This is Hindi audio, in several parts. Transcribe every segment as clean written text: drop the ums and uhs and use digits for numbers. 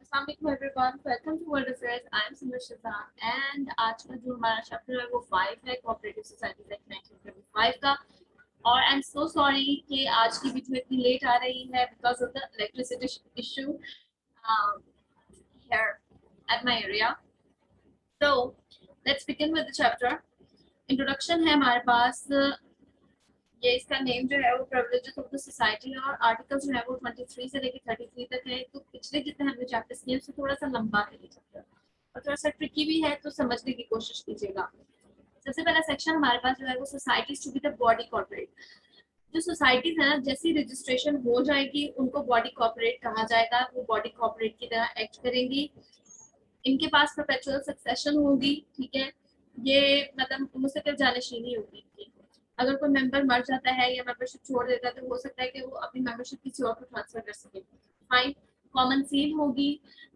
अस्सलाम वालेकुम everyone, welcome to world affairs. I am Simar Shahzad and आज का जो हमारा चैप्टर है वो 5 है, कोऑपरेटिव सोसाइटीज एक्ट 1925 का। और आई एम सो सॉरी कि आज की वीडियो इतनी लेट आ रही है because of the electricity issue here at my area. So let's begin with the chapter. Introduction है हमारे पास। ये इसका नेम जो है वो प्रिविलेजेस ऑफ द सोसाइटी है और आर्टिकल जो है वो 23 से लेकर 33 तक है। तो पिछले जितने हमने चैप्टर्स किए उससे थोड़ा सा लंबा है ये चैप्टर और थोड़ा सा ट्रिकी भी है, तो समझने की कोशिश कीजिएगा। सबसे पहला सेक्शन हमारे पास जो है वो societies to be the body corporate. जो सोसाइटीज है ना, जैसी रजिस्ट्रेशन हो जाएगी उनको बॉडी कॉर्पोरेट कहा जाएगा। वो बॉडी कॉर्पोरेट की तरह एक्ट करेंगी। इनके पास परपेचुअल सक्सेशन होगी, ठीक है। ये मतलब मुस्तकिल जानशीनी होगी इनकी। अगर कोई मेंबर मर जाता है या मेंबरशिप छोड़ देता है तो हो सकता है कि वो अपनी मेंबरशिप किसी और को ट्रांसफर कर सके। फाइन। कॉमन सील होगी।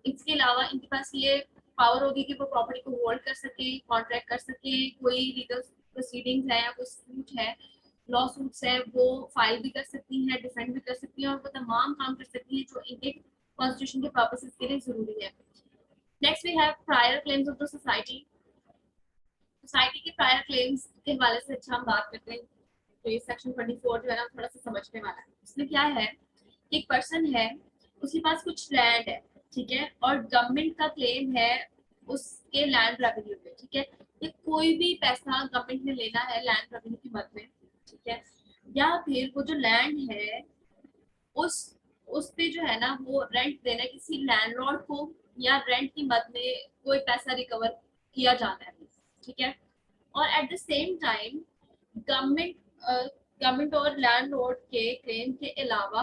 इसके अलावा इनके पास ये पावर होगी कि वो प्रॉपर्टी को होल्ड कर सके, कॉन्ट्रैक्ट कर सके। कोई लीगल प्रोसीडिंग्स है या कोई सूट है, लॉ सूट्स है, वो फाइल भी कर सकती हैं, डिफेंड भी कर सकती हैं और वो तमाम काम कर सकती हैं जो इनके कॉन्स्टिट्यूशन के पर्पसेस के लिए जरूरी है। Next we have prior claims of the society. Society के प्रायर क्लेम्स के हवाले से अच्छा हम बात करते हैं तो ये सेक्शन 24 जो है ना थोड़ा सा समझने वाला है। इसमें क्या है कि एक पर्सन है, उसके पास कुछ लैंड है, ठीक है, और गवर्नमेंट का क्लेम है उसके लैंड रेवेन्यू पे, ठीक है। ये कोई भी पैसा गवर्नमेंट ने लेना है लैंड रेवेन्यू की मद में, ठीक है, या फिर वो जो लैंड है उस उस पे जो है ना वो रेंट देना है किसी लैंडलॉर्ड को, या रेंट की मद में कोई पैसा रिकवर किया जाना है, ठीक है। और at the same time government government और लैंडलॉर्ड के क्लेम के अलावा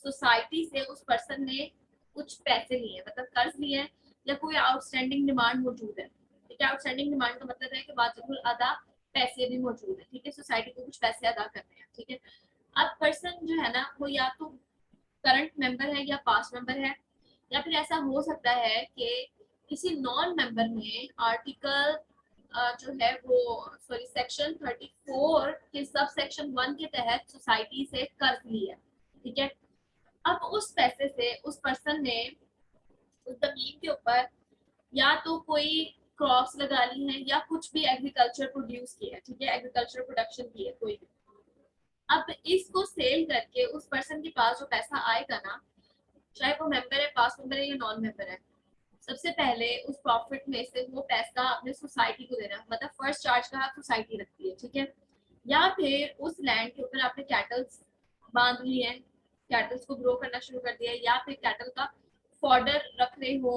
सोसाइटी से उस पर्सन ने कुछ पैसे लिए, मतलब कर्ज लिए हैं, या कोई आउटस्टैंडिंग डिमांड मौजूद है, ठीक है। आउटस्टैंडिंग डिमांड का मतलब है कि वाजिबुल अदा पैसे भी मौजूद है, ठीक है, सोसाइटी को कुछ पैसे अदा करने हैं, ठीक है। अब पर्सन जो है ना वो या तो करंट मेंबर है या पास्ट मेंबर है, या फिर ऐसा हो सकता है कि किसी नॉन मेंबर ने आर्टिकल जो है वो सॉरी सेक्शन 34 के सब सेक्शन 1 के तहत सोसाइटी से कर्ज लिया, ठीक है। अब उस पैसे से उस पर्सन ने उस जमीन के ऊपर या तो कोई क्रॉप्स लगा ली हैं या कुछ भी एग्रीकल्चर प्रोड्यूस किया है, ठीक है, एग्रीकल्चर प्रोडक्शन की है कोई भी। अब इसको सेल करके उस पर्सन के पास जो पैसा आएगा ना, चाहे वो मेंबर है, पास मेंबर है या नॉन मेंबर है, सबसे पहले उस प्रॉफिट में से वो पैसा अपने सोसाइटी को देना, मतलब फर्स्ट चार्ज का सोसाइटी रखती है, ठीक है। या फिर उस लैंड के ऊपर आपने कैटल्स बांध ली है, कैटल्स को ग्रो करना शुरू कर दिया है, या फिर कैटल का फॉर्डर रख रहे हो,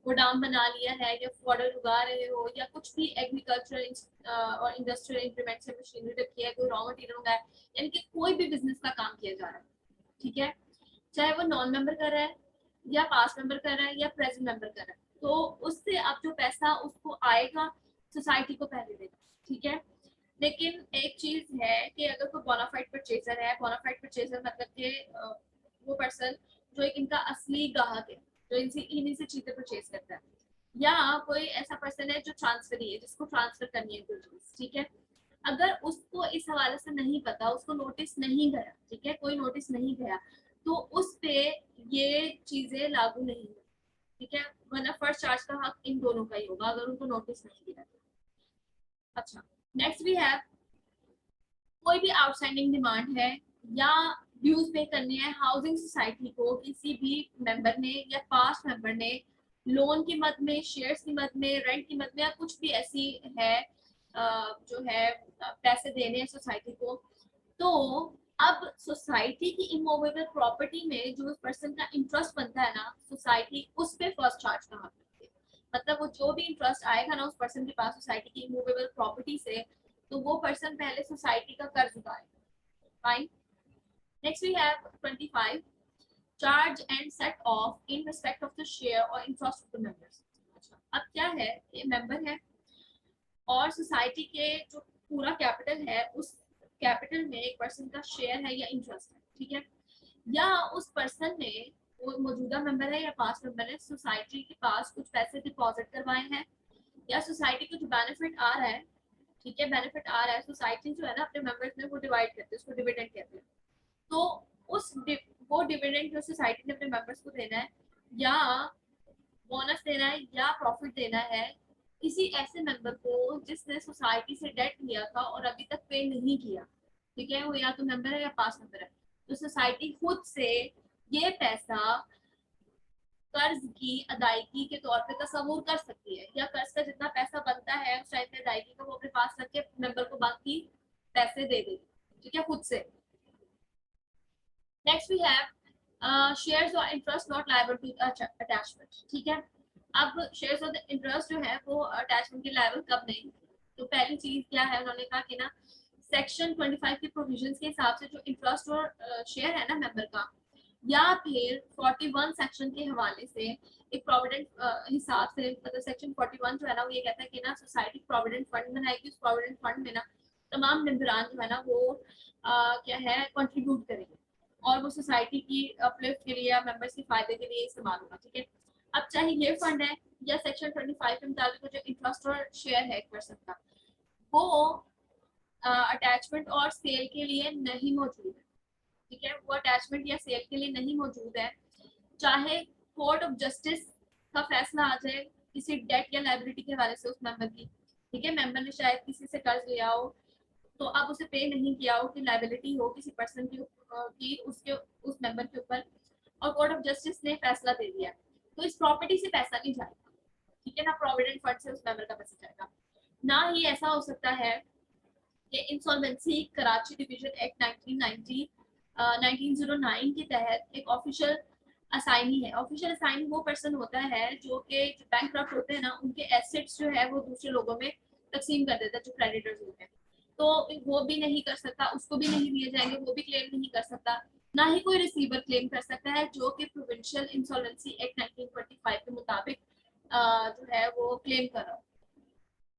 गोडाउन बना लिया है, या फॉर्डर उगा रहे हो, या कुछ भी एग्रीकल्चरल और इंडस्ट्रियल इंप्लीमेंट से मशीनरी रखी है, कोई रॉ मटेरियल उगाया, यानी कि कोई भी बिजनेस का काम किया जा रहा है, ठीक है। चाहे वो नॉन मेंबर कर रहा है या पास मेंबर कर रहा है या प्रेजेंट मेंबर कर रहा है, तो उससे अब जो पैसा उसको आएगा सोसाइटी को पहले देगा, ठीक है। लेकिन एक चीज है कि अगर कोई बोनाफाइड परचेजर है, बोनाफाइड परचेजर मतलब कि वो पर्सन जो एक इनका असली ग्राहक है, जो इनसे इन्हीं से चीजें परचेज करता है, या कोई ऐसा पर्सन है जो ट्रांसफरी है, जिसको ट्रांसफर करनी है कोई चीज, ठीक है। अगर उसको इस हवाले से नहीं पता, उसको नोटिस नहीं गया, ठीक है, कोई नोटिस नहीं गया, तो उस पे ये चीजें लागू नहीं होती, ठीक है, वरना फर्स्ट चार्ज का हक इन दोनों का ही होगा अगर उनको नोटिस नहीं दिया तो। अच्छा, नेक्स्ट वी हैव कोई भी आउटस्टैंडिंग डिमांड है या ड्यूज पे करने हैं हाउसिंग सोसाइटी को किसी भी मेंबर ने या पास्ट मेंबर ने, लोन की मद में, शेयर्स की मद में, रेंट की मद में, या कुछ भी ऐसी है जो है पैसे देने हैं सोसाइटी को, तो अब सोसाइटी की इमूवेबल प्रॉपर्टी में जो उस पर्सन का इंटरेस्ट बनता है ना, सोसाइटी उस पे फर्स्ट चार्ज का हक रखती है। मतलब वो जो भी इंटरेस्ट आएगा ना उस पर्सन के पास सोसाइटी की इमूवेबल प्रॉपर्टी से, तो वो पर्सन पहले सोसाइटी का कर्ज उतारेगा। Fine. Next we have 25 charge and set off in respect of the share or interest of the members. अच्छा, अब क्या है, ये मेंबर है और सोसाइटी के जो पूरा कैपिटल है उस कैपिटल में एक पर्सन का शेयर है या इंटरेस्ट है, ठीक है। या उस पर्सन ने, वो मौजूदा मेंबर है या पास्ट मेंबर है, सोसाइटी के पास कुछ पैसे डिपॉजिट करवाए हैं, या सोसाइटी को जो बेनिफिट आ रहा है, ठीक है, बेनिफिट आ रहा है, सोसाइटी जो है ना अपने मेंबर्स में वो डिवाइड करते हैं, उसको डिविडेंड कहते हैं। तो वो डिविडेंड जो सोसाइटी ने अपने मेंबर्स को देना है, या बोनस देना है या प्रॉफिट देना है किसी ऐसे मेंबर को जिसने सोसाइटी से डेट लिया था और अभी तक पे नहीं किया, ठीक है, वो या तो मेंबर है या पास मेंबर है, तो सोसाइटी खुद से ये पैसा कर्ज की अदायगी के तौर पे तस्वूर कर सकती है, या कर्ज का जितना पैसा बनता है उस टाइम पे अदायगी का वो अपने पास रख के मेंबर को बाकी पैसे दे देगी, ठीक है, खुद से। नेक्स्ट वी हैव शेयर्स और interest not liable to attachment, ठीक है। अब शेयर्स और इंटरेस्ट जो है वो अटैचमेंट के लायबल कब नहीं, तो पहली चीज क्या है, उन्होंने कहा कि ना सेक्शन 25 के प्रोविजंस के हिसाब से जो इंटरेस्ट और शेयर है ना मेंबर का, या फिर 41 सेक्शन के हवाले से एक प्रोविडेंट हिसाब से, मतलब सेक्शन 41 जो है ना वो ये कहता है कि ना सोसाइटी प्रोविडेंट फंड बनाएगी, उस प्रोविडेंट फंड में ना तमाम मेंबरान जो है ना वो क्या है कंट्रीब्यूट करेंगे और वो सोसाइटी की अपलिफ्ट के लिए या मेंबर्स के फायदे के लिए इस्तेमाल होगा, ठीक है। अब चाहे ये फंड है या सेक्शन 25 के मुताबिक जो इंटरेस्ट और शेयर है एक पर्सन का, वो अटैचमेंट और सेल के लिए नहीं मौजूद है, ठीक है, वो अटैचमेंट या सेल के लिए नहीं मौजूद है, चाहे कोर्ट ऑफ जस्टिस का फैसला आ जाए किसी डेट या लाइबिलिटी के हवाले से उस मेंबर की, ठीक है, मेंबर ने शायद किसी से कर्ज लिया हो तो अब उसे पे नहीं किया हो कि लाइबिलिटी हो किसी पर्सन की उसके उस मेंबर के ऊपर, और कोर्ट ऑफ जस्टिस ने फैसला दे दिया, तो इस प्रॉपर्टी से पैसा नहीं जाएगा, ठीक है ना, प्रोविडेंट फंड से उस मेंबर का पैसा जाएगा। ना ही ऐसा हो सकता है कि इंसॉल्वेंसी कराची डिवीजन एक्ट 1909 के तहत एक ऑफिशियल असाइनी है। ऑफिशियल असाइनी वो पर्सन होता है जो कि बैंकक्रप्ट होते हैं ना, उनके एसेट्स जो है वो दूसरे लोगों में तकसीम कर देता है, जो क्रेडिटर्स होते हैं, तो वो भी नहीं कर सकता, उसको भी नहीं दिए जाएंगे, वो भी क्लेम नहीं कर सकता, ना ही कोई रिसीवर क्लेम कर सकता है जो कि प्रोविंशियल इंसॉल्वेंसी एक्ट 1925 के मुताबिक जो है वो क्लेम कर रहा हो,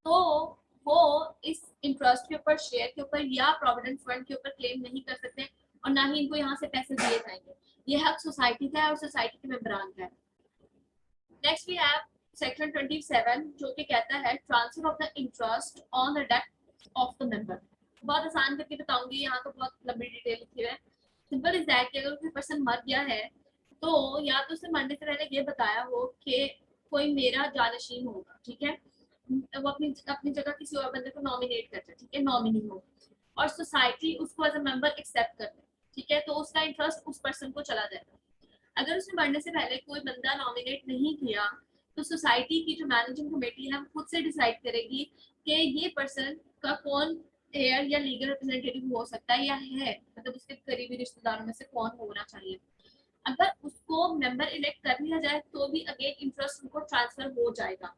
तो वो इस इंटरेस्ट के ऊपर, शेयर के ऊपर या प्रोविडेंट फंड के ऊपर क्लेम नहीं कर सकते और ना ही इनको यहाँ से पैसे दिए जाएंगे, ये हक सोसाइटी का है और सोसाइटी के मेंबरान का है। नेक्स्ट वी हैव सेक्शन 27 जो कि कहता है transfer of the interest on the death of the member. बहुत आसान करके बताऊंगी, यहाँ तो बहुत लंबी डिटेल लिखी है। सिंपल इज दैट कि अगर कोई पर्सन मर गया है तो या तो उसे मरने से पहले ये बताया हो कि कोई मेरा जानशीन होगा, ठीक है, वो अपनी अपनी जगह किसी और बंदे को नॉमिनेट करता है, ठीक है, नॉमिनी हो, और सोसाइटी उसको एज अ मेंबर एक्सेप्ट करता है, ठीक है, तो उसका इंटरेस्ट उस पर्सन को चला जाएगा। अगर उसने मरने से पहले कोई बंदा नॉमिनेट नहीं किया तो सोसाइटी की जो मैनेजिंग कमेटी है वो खुद से डिसाइड करेगी कि ये पर्सन का कौन हेयर या लीगल रिप्रेजेंटेटिव हो सकता है या है, मतलब उसके करीबी रिश्तेदारों में से कौन होना चाहिए। अगर उसको मेंबर इलेक्ट कर लिया जाए तो भी अगेन इंटरेस्ट उनको ट्रांसफर हो जाएगा,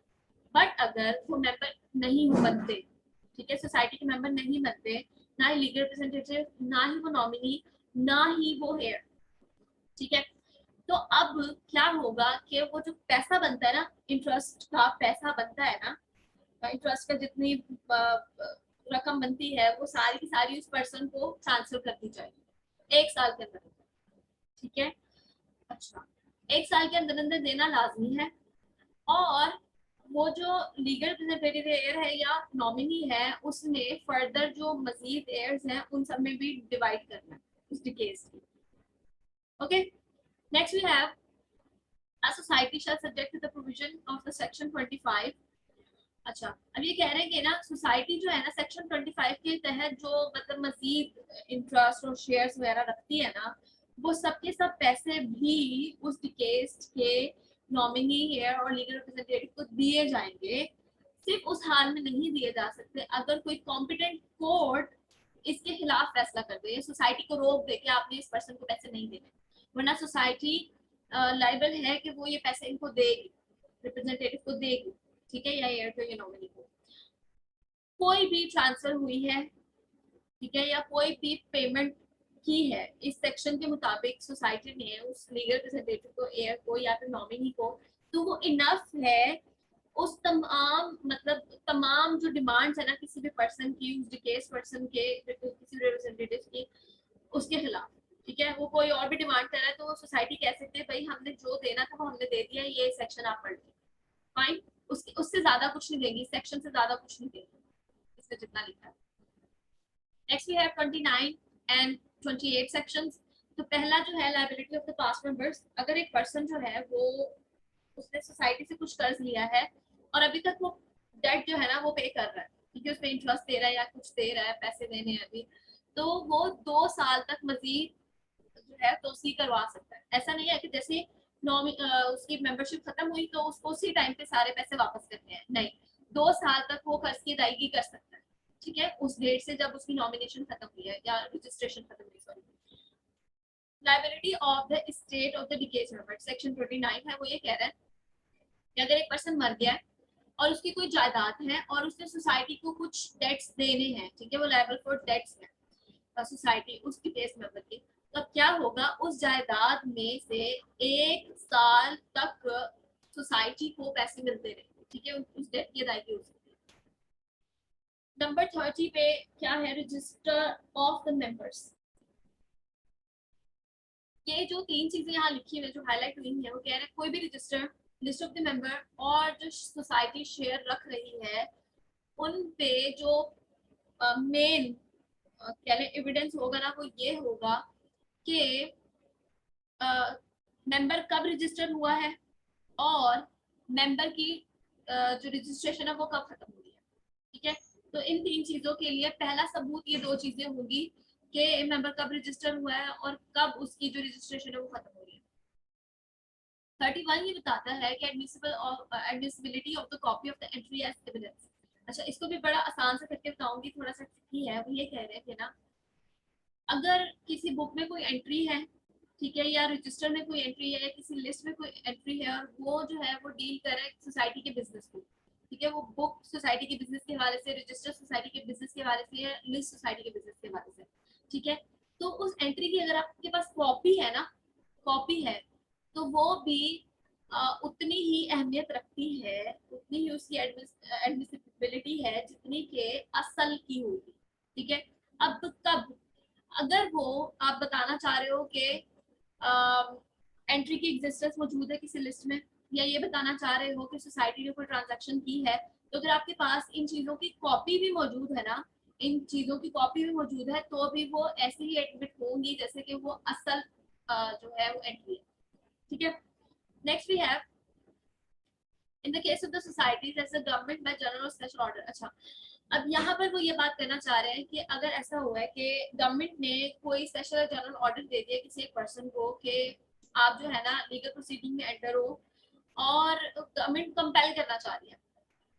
बट अगर वो मेंबर नहीं हो बनते, ठीक है, सोसाइटी के मेंबर नहीं बनते, ना ही लीगल रिप्रेजेंटेटिव, ना ही वो नॉमिनी, ना ही वो हेयर, ठीक है, तो अब क्या होगा कि वो जो पैसा बनता है ना, इंटरेस्ट का पैसा बनता है ना, इंटरेस्ट का जितनी रकम बनती है वो सारी की सारी उस पर्सन को ट्रांसफर कर दी जाएगी 1 साल के अंदर, ठीक है। अच्छा, 1 साल के अंदर अंदर देना लाजमी है, और वो जो लीगल रिप्रेजेंटेटिव एयर है या नॉमिनी है उसने फर्दर जो मजीद एयर्स हैं उन सब में भी डिवाइड करना है उस केस की। Okay, next we have a society shall subject to the provision of the section 25। अच्छा, अब ये कह रहे हैं कि ना सोसाइटी जो है ना सेक्शन 25 के तहत जो मतलब मजीद इंटरेस्ट और शेयर्स वगैरह रखती है ना, वो सबके सब पैसे भी उस केस के नॉमिनी है और लीगल रिप्रेजेंटेटिव को दिए जाएंगे। सिर्फ उस हाल में नहीं दिए जा सकते अगर कोई कॉम्पिटेंट कोर्ट इसके खिलाफ फैसला कर दे, सोसाइटी को रोक दे कि आपने इस पर्सन को पैसे नहीं देने, वरना सोसाइटी लाइबल है कि वो ये पैसे इनको देगी, रिप्रेजेंटेटिव को देगी, ठीक है, या एयर को या नॉमिनी को। कोई भी ट्रांसफर हुई है, ठीक है, या कोई भी पेमेंट की है इस सेक्शन के मुताबिक सोसाइटी ने उस लीगल रिप्रेजेंटेटिव को, एयर को या फिर नॉमिनी को, तो वो इनफ है उस तमाम मतलब तमाम जो डिमांड्स है ना किसी भी पर्सन की, उस केस पर्सन के किसी रिप्रेजेंटेटिव की, उसके खिलाफ, ठीक है, वो कोई और भी डिमांड कर रहा है तो वो सोसाइटी कह सकते हैं भाई हमने जो देना था वो हमने दे दिया, ये सेक्शन आप पढ़ लीजिए, फाइन, उसके उससे ज्यादा कुछ नहीं देगी, सेक्शन से ज्यादा कुछ नहीं देगी इसमें जितना लिखा है। Next we have 29 and 28 sections. तो पहला जो है liability of the past members, अगर एक पर्सन जो है वो उसने सोसाइटी से कुछ कर्ज लिया है और अभी तक वो डेट जो है ना वो पे कर रहा है, ठीक है, उसमें इंटरेस्ट दे रहा है या कुछ दे रहा है, पैसे देने हैं अभी, तो वो 2 साल तक मजीद जो है तो उसी करवा सकता है। ऐसा नहीं है कि जैसे उसकी मेंबरशिप खत्म हुई तो उसको उसी टाइम पे सारे पैसे वापस करने हैं, नहीं, 2 साल तक वो कर्ज की अदायगी कर सकता है, ठीक है, उस डेट से जब उसकी नॉमिनेशन खत्म हुई है या रजिस्ट्रेशन खत्म हुई, sorry. Liability of the state of the decays member, section 29 है, वो ये कह रहा है कि अगर एक पर्सन मर गया है और उसकी कोई जायदाद है और उसने सोसाइटी को कुछ डेट्स देने हैं, ठीक है, वो लायबल फॉर डेट्स है सोसाइटी उसकी केस मेंबर की, तो क्या होगा, उस जायदाद में से 1 साल तक सोसाइटी को पैसे मिलते रहेंगे, ठीक है, उस डेट की अदायगी हो सकती है। नंबर 30 पे क्या है, रजिस्टर ऑफ द मेंबर्स। ये जो 3 चीजें यहाँ लिखी हुई जो हाईलाइट हुई है वो कह रहे हैं कोई भी register, list of the member और जो सोसाइटी शेयर रख रही है उन पे जो मेन कह लें एविडेंस होगा ना, वो ये होगा कि मेंबर कब रजिस्टर हुआ है और मेंबर की जो रजिस्ट्रेशन है वो कब खत्म हुई है, ठीक है। तो इन 3 चीजों के लिए पहला सबूत ये 2 चीजें होंगी कि मेंबर कब रजिस्टर हुआ है और कब उसकी जो रजिस्ट्रेशन है वो खत्म हो रही है। 31 ये बताता है कि admissibility of the copy of the entry as evidence. अच्छा, इसको भी बड़ा आसान से करके बताऊंगी, थोड़ा सा ट्रिकी है। वो ये कह रहे हैं कि ना, अगर किसी बुक में कोई एंट्री है, ठीक है, या रजिस्टर में कोई एंट्री है या किसी लिस्ट में कोई एंट्री है और वो जो है वो डील कर रहा है सोसाइटी के बिजनेस को, ठीक है, वो बुक सोसाइटी के बिजनेस के हवाले से, रजिस्टर सोसाइटी के बिजनेस के हवाले से या लिस्ट सोसाइटी के बिजनेस के हवाले से, ठीक है, तो उस एंट्री की अगर आपके पास कॉपी है ना, कॉपी है, तो वो भी उतनी ही अहमियत रखती है, उतनी ही उसकी एडमिसिबिलिटी है जितनी के असल की होगी, ठीक है। अब कब, अगर वो आप बताना चाह रहे हो कि एंट्री की एग्जिस्टेंस मौजूद है किसी लिस्ट में, या ये बताना चाह रहे हो कि सोसाइटी ने कोई ट्रांजैक्शन की है, तो अगर आपके पास इन चीजों की कॉपी भी मौजूद है ना, इन चीजों की कॉपी भी मौजूद है, तो भी वो ऐसे ही एडमिट होंगी जैसे कि वो असल जो है वो एंट्री है, ठीक है। Next we have in the case of the societies as a government by general और स्पेशल ऑर्डर। अच्छा, अब यहाँ पर वो ये बात करना चाह रहे हैं कि अगर ऐसा हुआ है कि गवर्नमेंट ने कोई स्पेशल जनरल ऑर्डर दे दिया किसी एक पर्सन को कि आप जो है ना लीगल प्रोसीडिंग में एंटर हो, और गवर्नमेंट कंपेल करना चाह रही है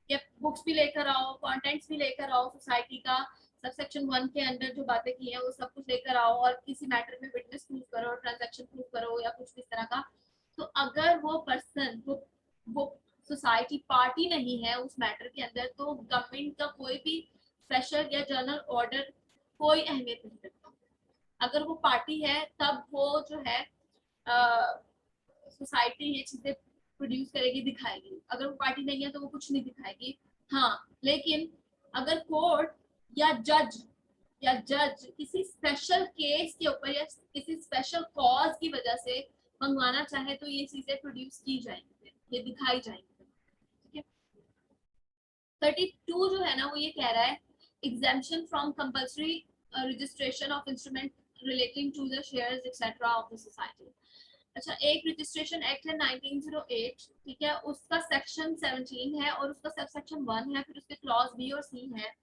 कि बुक्स भी लेकर आओ, कंटेंट्स भी लेकर आओ सोसाइटी का, सब सेक्शन 1 के अंदर जो बातें की हैं वो सब कुछ लेकर आओ और किसी मैटर में विटनेस प्रूफ करो, ट्रांजैक्शन प्रूफ करो या कुछ इस तरह का, तो अगर वो पर्सन वो सोसाइटी पार्टी नहीं है उस मैटर के अंदर, तो गवर्नमेंट का कोई भी स्पेशल या जनरल ऑर्डर कोई अहमियत नहीं रखता। अगर वो पार्टी है तब वो जो है सोसाइटी ये चीजें प्रोड्यूस करेगी, दिखाएगी, अगर वो पार्टी नहीं है तो वो कुछ नहीं दिखाएगी। हाँ, लेकिन अगर कोर्ट या जज किसी स्पेशल केस के ऊपर या किसी स्पेशल कॉज की वजह से मंगवाना चाहे तो ये चीजें प्रोड्यूस की जाएंगी, ये दिखाई जाएंगी, ठीक है। 32 जो है ना वो ये कह रहा है exemption from compulsory registration of instrument relating to the shares etcetera of the society. अच्छा, एक रजिस्ट्रेशन एक्ट है 1908, ठीक है, उसका सेक्शन 17 है और उसका सब सेक्शन 1 है, फिर उसके क्लॉज बी और सी है,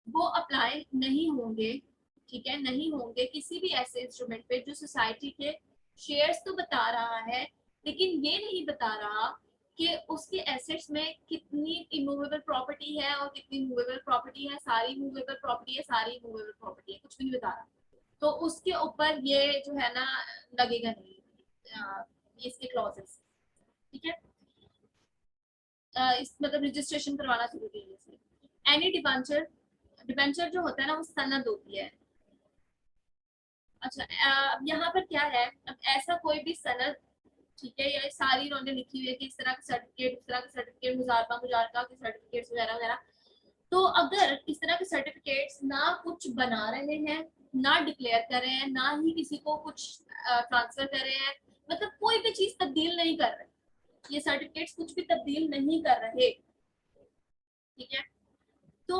वो अप्लाई नहीं होंगे, ठीक है, नहीं होंगे किसी भी ऐसे इंस्ट्रूमेंट पे जो सोसाइटी के शेयर्स तो बता रहा है लेकिन ये नहीं बता रहा कि उसके एसेट्स में कितनी इमूवेबल प्रॉपर्टी है और कितनी मूवेबल प्रॉपर्टी है, सारी मूवेबल प्रॉपर्टी है, सारी मूवेबल प्रॉपर्टी है, कुछ भी नहीं बता रहा, तो उसके ऊपर ये जो है ना लगेगा नहीं इसके क्लॉजेस, ठीक है। इस मतलब रजिस्ट्रेशन करवाना जरूरी है इसमें। एनी डिबेंचर, डिबेंचर जो होता है ना वो सनद होती है। अच्छा, यहाँ पर क्या है, अब ऐसा कोई भी सनद, ठीक है, ये सारी इन्होंने लिखी हुई है कि इस तरह का सर्टिफिकेट, उस तरह का सर्टिफिकेट, मुजारबा मुजारका के सर्टिफिकेट्स वगैरह वगैरह, तो अगर इस तरह के सर्टिफिकेट्स ना कुछ बना रहे हैं, ना डिक्लेयर कर रहे हैं, ना ही किसी को कुछ ट्रांसफर कर रहे हैं, मतलब कोई भी चीज तब्दील नहीं कर रहे, ये सर्टिफिकेट्स कुछ भी तब्दील नहीं कर रहे, ठीक है, तो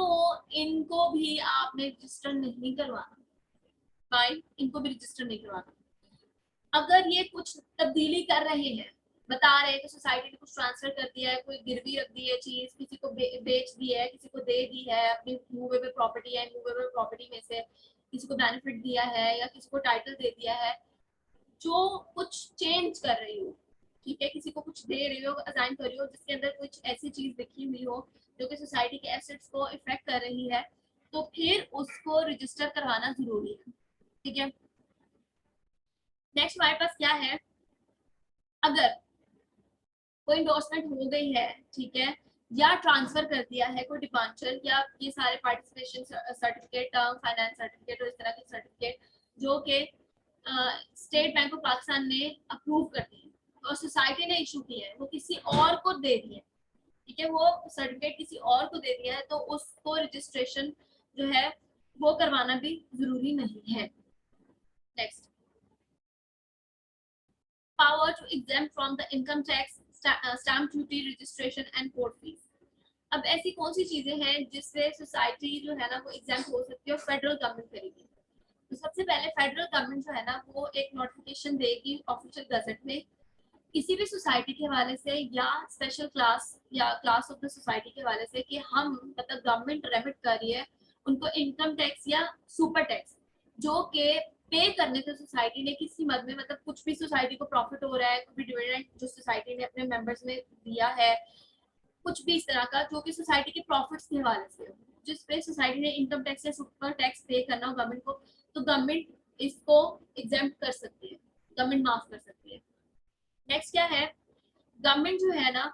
इनको भी आपने रजिस्टर नहीं करवाना, फाइन, इनको भी रजिस्टर नहीं करवाना। अगर ये कुछ तब्दीली कर रहे हैं, बता रहे हैं कि सोसाइटी ने कुछ ट्रांसफर कर दिया है, कोई गिरवी रख दी है चीज, किसी को बेच दी है, किसी को दे दी है, अपनी मूवेबल प्रॉपर्टी है, मूवेबल प्रॉपर्टी में से किसी को बेनिफिट दिया है या किसी को टाइटल दे दिया है, जो कुछ चेंज कर रही हो, ठीक है, किसी को कुछ दे रही हो, असाइन कर रही हो, जिसके अंदर कुछ ऐसी चीज लिखी हुई हो जो कि सोसाइटी के एसेट्स को इफेक्ट कर रही है, तो फिर उसको रजिस्टर करवाना जरूरी है, ठीक है। नेक्स्ट हमारे पास क्या है, अगर कोई इंडोर्समेंट हो गई है, ठीक है, या ट्रांसफर कर दिया है कोई डिपार्चर, या ये सारे participation certificate, term finance certificate और इस तरह के सर्टिफिकेट जो कि स्टेट बैंक ऑफ पाकिस्तान ने अप्रूव कर दिए और सोसाइटी ने इशू किया है, वो किसी और को दे दिए, ठीक है, वो सर्टिफिकेट किसी और को दे दिया है, तो उसको रजिस्ट्रेशन जो है वो करवाना भी जरूरी नहीं है। Next, power to exempt from the income tax, stamp duty, registration and court fees. अब ऐसी कौन सी चीजें हैं जिससे सोसाइटी जो है ना वो एग्जाम्प्ट हो सकती है और फेडरल गवर्नमेंट करेगी। तो सबसे पहले फेडरल गवर्नमेंट जो है ना वो एक नोटिफिकेशन देगी ऑफिशियल गजट में किसी भी सोसाइटी के हवाले से या स्पेशल क्लास या क्लास ऑफ द सोसाइटी के हवाले से कि हम मतलब गवर्नमेंट रेमिट कर रही है उनको इनकम टैक्स या सुपर टैक्स जो कि पे करने से सोसाइटी ने किसी मद में, मतलब कुछ भी सोसाइटी को प्रॉफिट हो रहा है, कोई भी डिविडेंड जो सोसाइटी ने अपने मेंबर्स में दिया है, कुछ भी इस तरह का जो कि सोसाइटी के प्रॉफिट्स के हवाले से हो, जिस पे सोसाइटी ने इनकम टैक्स या सुपर टैक्स पे करना हो गवर्नमेंट को, तो गवर्नमेंट इसको एग्जाम्प्ट कर सकती है, गवर्नमेंट माफ कर सकती है। नेक्स्ट क्या है, गवर्नमेंट जो है ना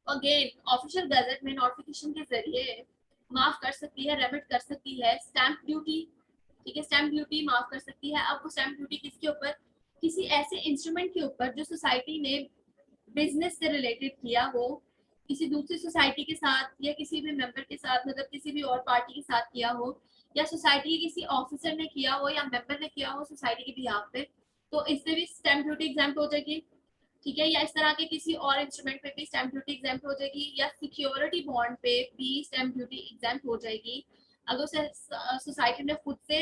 अगेन ऑफिशियल गजट में नोटिफिकेशन के जरिए माफ कर सकती है, रेमिट कर सकती है स्टैंप ड्यूटी, ठीक है, स्टैंप ड्यूटी माफ कर सकती है। अब वो स्टैंप ड्यूटी किसके ऊपर, किसी ऐसे इंस्ट्रूमेंट के ऊपर जो सोसाइटी ने बिजनेस से रिलेटेड किया हो, किसी दूसरी सोसाइटी के साथ या किसी भी मेंबर के साथ, मतलब किसी भी और पार्टी के साथ किया हो, या सोसाइटी के किसी ऑफिसर ने किया हो या मेंबर ने किया हो सोसाइटी के बिहाफ पे, तो इससे भी स्टैंप ड्यूटी एग्जाम्प्ट हो जाएगी, ठीक है। या इस तरह के किसी और इंस्ट्रूमेंट पे भी स्टैंप ड्यूटी एग्जाम्प्ट हो जाएगी, या सिक्योरिटी बॉन्ड पे भी स्टैंप ड्यूटी एग्जाम्प्ट हो जाएगी अगर उसे सोसाइटी ने खुद से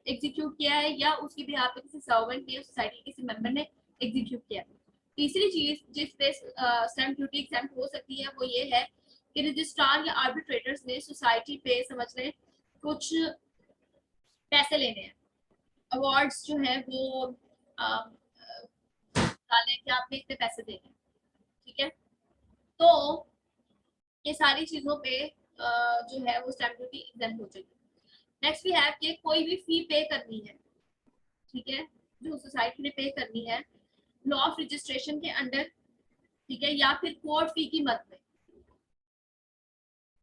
एग्जीक्यूट किया है या उसकी बिहाफ पे किसी सर्वेंट ने, सोसाइटी किसी मेंबर ने एग्जीक्यूट किया है। तीसरी चीज जिस पे स्टैंप ड्यूटी एग्जाम्प्ट हो सकती है वो ये है कि रजिस्ट्रार या आर्बिट्रेटर्स ने सोसाइटी पे समझ लें कुछ पैसे लेने हैं, अवार्ड्स जो है वो डालें कि आपने इतने पैसे देने, ठीक है। तो ये सारी चीजों पे जो है वो स्टैंप ड्यूटी एग्जाम्प्ट हो जाएगी। नेक्स्ट वी हैव कि कोई भी फी पे करनी है, ठीक है, जो सोसाइटी ने पे करनी है लॉ ऑफ रजिस्ट्रेशन के अंडर, ठीक है, या फिर कोर्ट फी की मद में,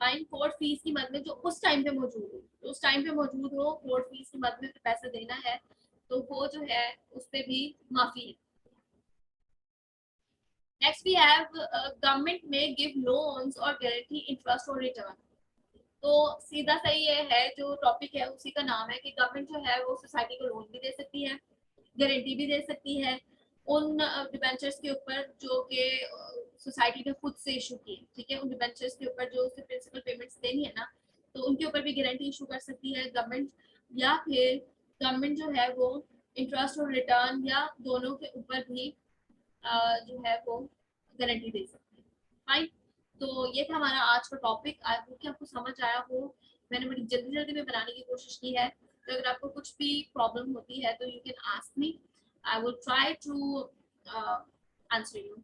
फाइन कोर्ट फीस की मद में जो उस टाइम पे मौजूद हो, तो उस टाइम पे मौजूद हो कोर्ट फीस की मद में पैसा देना है, तो वो जो है उस पर भी माफी है। नेक्स्ट वी हैव गवर्नमेंट में गिव लोन्स और गारंटी इंटरेस्ट और रिटर्न। तो सीधा सही ये है, जो टॉपिक है उसी का नाम है कि गवर्नमेंट जो है वो सोसाइटी को लोन भी दे सकती है, गारंटी भी दे सकती है उन डिबेंचर्स के ऊपर जो कि सोसाइटी ने खुद से इशू किए, ठीक है, उन डिबेंचर्स के ऊपर जो उसे प्रिंसिपल पेमेंट्स देनी है ना, तो उनके ऊपर भी गारंटी इशू कर सकती है गवर्नमेंट, या फिर गवर्नमेंट जो है वो इंटरेस्ट और रिटर्न या दोनों के ऊपर भी जो है वो गारंटी दे सकती है। फाइन, तो ये था हमारा आज का टॉपिक। आई होप कि आपको समझ आया हो, मैंने बड़ी जल्दी जल्दी में बनाने की कोशिश की है, तो अगर आपको कुछ भी प्रॉब्लम होती है तो you can ask me, I will try to answer you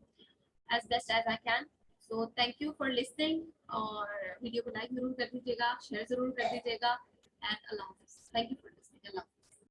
as best as I can. So thank you for listening, और वीडियो को लाइक जरूर कर दीजिएगा, शेयर जरूर कर दीजिएगा, एंड अल्लाह हाफिज़। Thank you for listening.